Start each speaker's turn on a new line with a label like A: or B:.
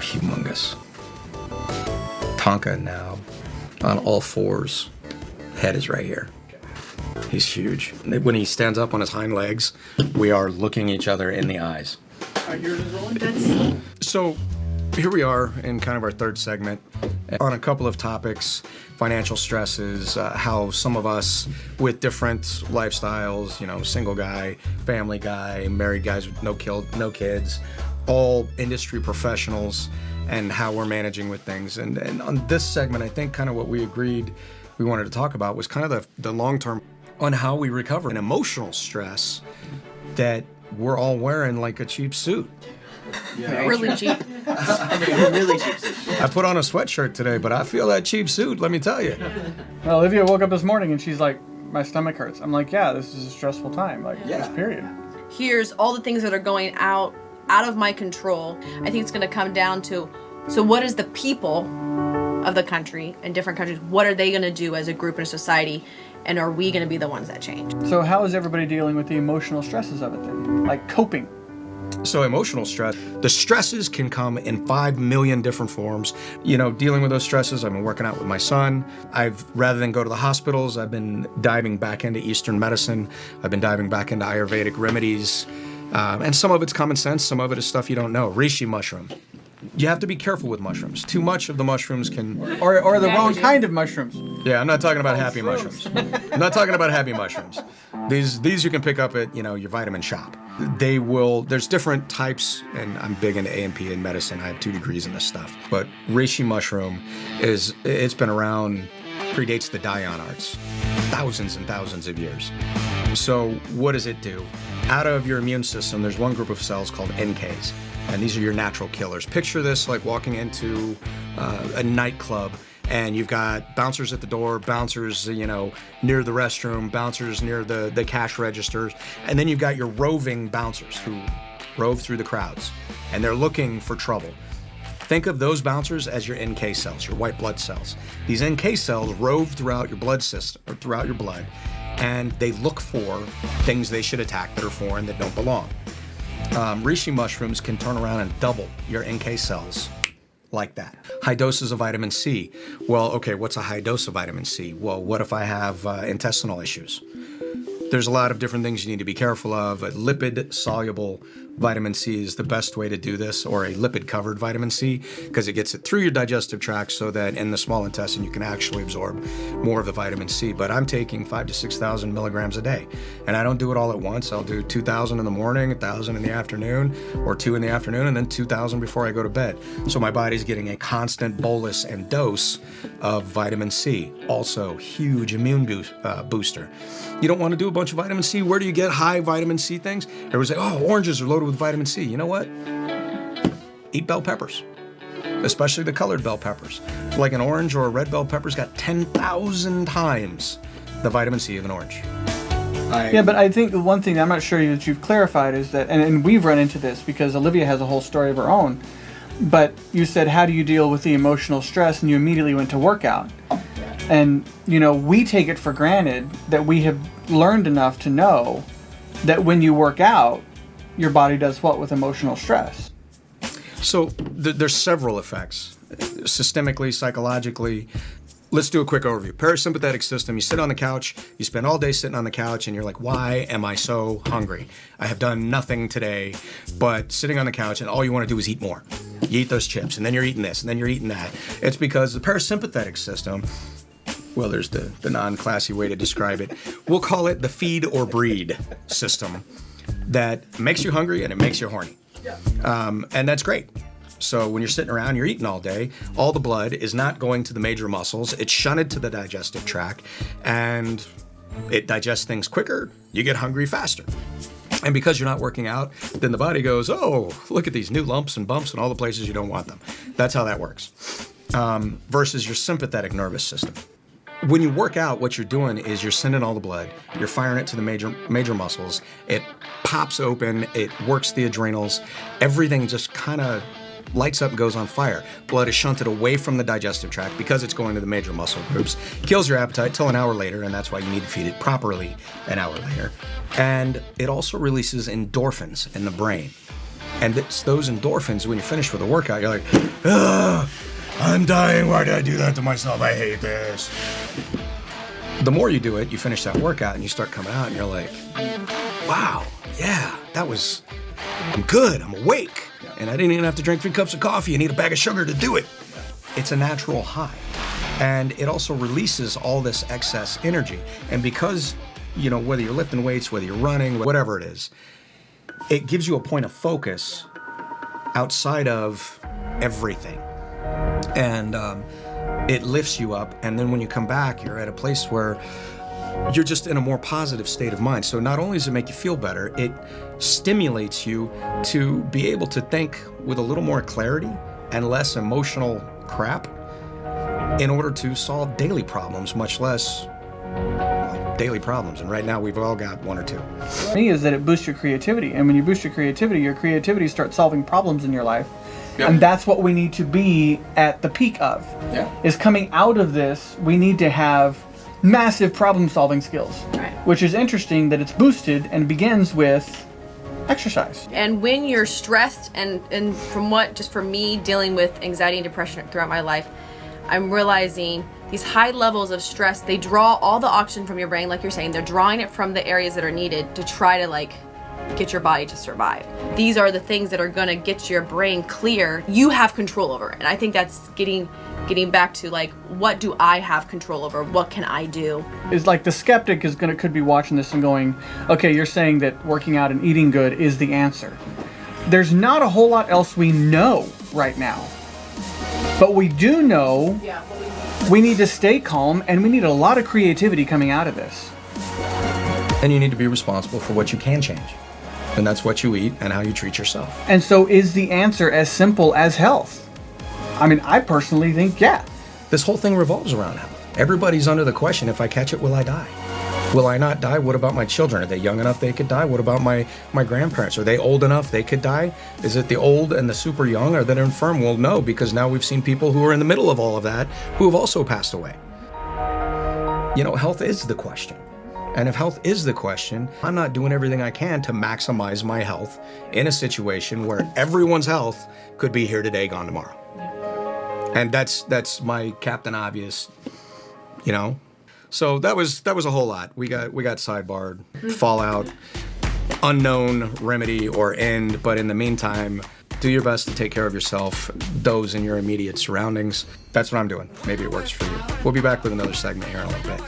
A: humongous. Tonka now, on all fours, head is right here. He's huge. When he stands up on his hind legs, we are looking each other in the eyes. So here we are in kind of our third segment on a couple of topics: financial stresses, how some of us with different lifestyles, single guy, family guy, married guys with no kids, all industry professionals, and how we're managing with things. And on this segment, I think kind of what we agreed we wanted to talk about was kind of the long term on how we recover an emotional stress that we're all wearing like a cheap suit.
B: Yeah. Really cheap. Really cheap suit.
A: I put on a sweatshirt today, but I feel that cheap suit, let me tell you.
C: Well, Olivia woke up this morning and she's like, my stomach hurts. I'm like, yeah, this is a stressful time. This period.
B: Here's all the things that are going out of my control. I think it's going to come down to, so what is the people of the country and different countries, what are they going to do as a group and a society? And are we going to be the ones that change?
C: So how is everybody dealing with the emotional stresses of it then? Like coping?
A: So emotional stress, the stresses can come in 5 million different forms. Dealing with those stresses, I've been working out with my son. Rather than go to the hospitals, I've been diving back into Eastern medicine. I've been diving back into Ayurvedic remedies. And some of it's common sense, some of it is stuff you don't know. Reishi mushroom. You have to be careful with mushrooms. Too much of the mushrooms can...
C: Or the wrong kind of mushrooms.
A: Yeah, I'm not talking about happy mushrooms. I'm not talking about happy mushrooms. These you can pick up at, your vitamin shop. There's different types, and I'm big into A&P in medicine. I have 2 degrees in this stuff. But reishi mushroom it's been around, predates the Dayan arts. Thousands and thousands of years. So what does it do? Out of your immune system, there's one group of cells called NKs. And these are your natural killers. Picture this like walking into a nightclub, and you've got bouncers at the door, bouncers, near the restroom, bouncers near the cash registers, and then you've got your roving bouncers who rove through the crowds, and they're looking for trouble. Think of those bouncers as your NK cells, your white blood cells. These NK cells rove throughout your blood system, or throughout your blood, and they look for things they should attack that are foreign, that don't belong. Reishi mushrooms can turn around and double your NK cells like that. High doses of vitamin C. Well, okay, what's a high dose of vitamin C? Well, what if I have intestinal issues? There's a lot of different things you need to be careful of. A lipid-soluble vitamin C is the best way to do this, or a lipid-covered vitamin C, because it gets it through your digestive tract so that in the small intestine you can actually absorb more of the vitamin C. But I'm taking 5,000 to 6,000 milligrams a day, and I don't do it all at once. I'll do 2,000 in the morning, 1,000 in the afternoon, or 2 in the afternoon, and then 2,000 before I go to bed. So my body's getting a constant bolus and dose of vitamin C. Also, huge immune booster. You don't want to do a bunch of vitamin C. Where do you get high vitamin C things? Everyone's like, oh, oranges are loaded with vitamin C. You know what? Eat bell peppers, especially the colored bell peppers. Like an orange or a red bell pepper's got 10,000 times the vitamin C of an orange.
C: Yeah, but I think the one thing I'm not sure that you've clarified is that, and we've run into this because Olivia has a whole story of her own, but you said, how do you deal with the emotional stress? And you immediately went to workout. And, we take it for granted that we have learned enough to know that when you work out, your body does what with emotional stress?
A: So there's several effects, systemically, psychologically. Let's do a quick overview. Parasympathetic system, you sit on the couch, you spend all day sitting on the couch, and you're like, why am I so hungry? I have done nothing today but sitting on the couch, and all you want to do is eat more. You eat those chips, and then you're eating this, and then you're eating that. It's because the parasympathetic system, well, there's the non-classy way to describe it. We'll call it the feed or breed system that makes you hungry and it makes you horny. And that's great. So when you're sitting around, you're eating all day, all the blood is not going to the major muscles. It's shunted to the digestive tract, and it digests things quicker. You get hungry faster. And because you're not working out, then the body goes, oh, look at these new lumps and bumps in all the places you don't want them. That's how that works. Versus your sympathetic nervous system. When you work out, what you're doing is you're sending all the blood, you're firing it to the major muscles, it pops open, it works the adrenals, everything just kind of lights up and goes on fire. Blood is shunted away from the digestive tract because it's going to the major muscle groups, kills your appetite till an hour later, and that's why you need to feed it properly an hour later. And it also releases endorphins in the brain. And it's those endorphins, when you finish with a workout, you're like, ugh, I'm dying. Why did I do that to myself? I hate this. The more you do it, you finish that workout and you start coming out and you're like, wow, yeah, I'm good, I'm awake. And I didn't even have to drink 3 cups of coffee and eat a bag of sugar to do it. It's a natural high. And it also releases all this excess energy. And because, whether you're lifting weights, whether you're running, whatever it is, it gives you a point of focus outside of everything. And it lifts you up. And then when you come back, you're at a place where you're just in a more positive state of mind. So not only does it make you feel better, it stimulates you to be able to think with a little more clarity and less emotional crap in order to solve daily problems, much less daily problems. And right now we've all got 1 or 2.
C: For me is that it boosts your creativity. And when you boost your creativity starts solving problems in your life. Yep. And that's what we need to be at the peak of. Yeah. Is coming out of this, we need to have massive problem solving skills. Right. Which is interesting that it's boosted and begins with exercise.
B: And when you're stressed, and for me dealing with anxiety and depression throughout my life, I'm realizing these high levels of stress, they draw all the oxygen from your brain, like you're saying. They're drawing it from the areas that are needed to try to get your body to survive. These are the things that are gonna get your brain clear. You have control over it. And I think that's getting back to what do I have control over? What can I do?
C: It's like the skeptic could be watching this and going, okay, you're saying that working out and eating good is the answer. There's not a whole lot else we know right now. But we do know we need to stay calm, and we need a lot of creativity coming out of this.
A: And you need to be responsible for what you can change. And that's what you eat and how you treat yourself.
C: And so is the answer as simple as health? I mean, I personally think, yeah.
A: This whole thing revolves around health. Everybody's under the question, if I catch it, will I die? Will I not die? What about my children? Are they young enough they could die? What about my grandparents? Are they old enough they could die? Is it the old and the super young? Are they infirm? Well, no, because now we've seen people who are in the middle of all of that who have also passed away. Health is the question. And if health is the question, I'm not doing everything I can to maximize my health in a situation where everyone's health could be here today, gone tomorrow. And that's my Captain Obvious, So that was a whole lot. We got sidebarred, fallout, unknown remedy or end, but in the meantime, do your best to take care of yourself, those in your immediate surroundings. That's what I'm doing. Maybe it works for you. We'll be back with another segment here in a little bit.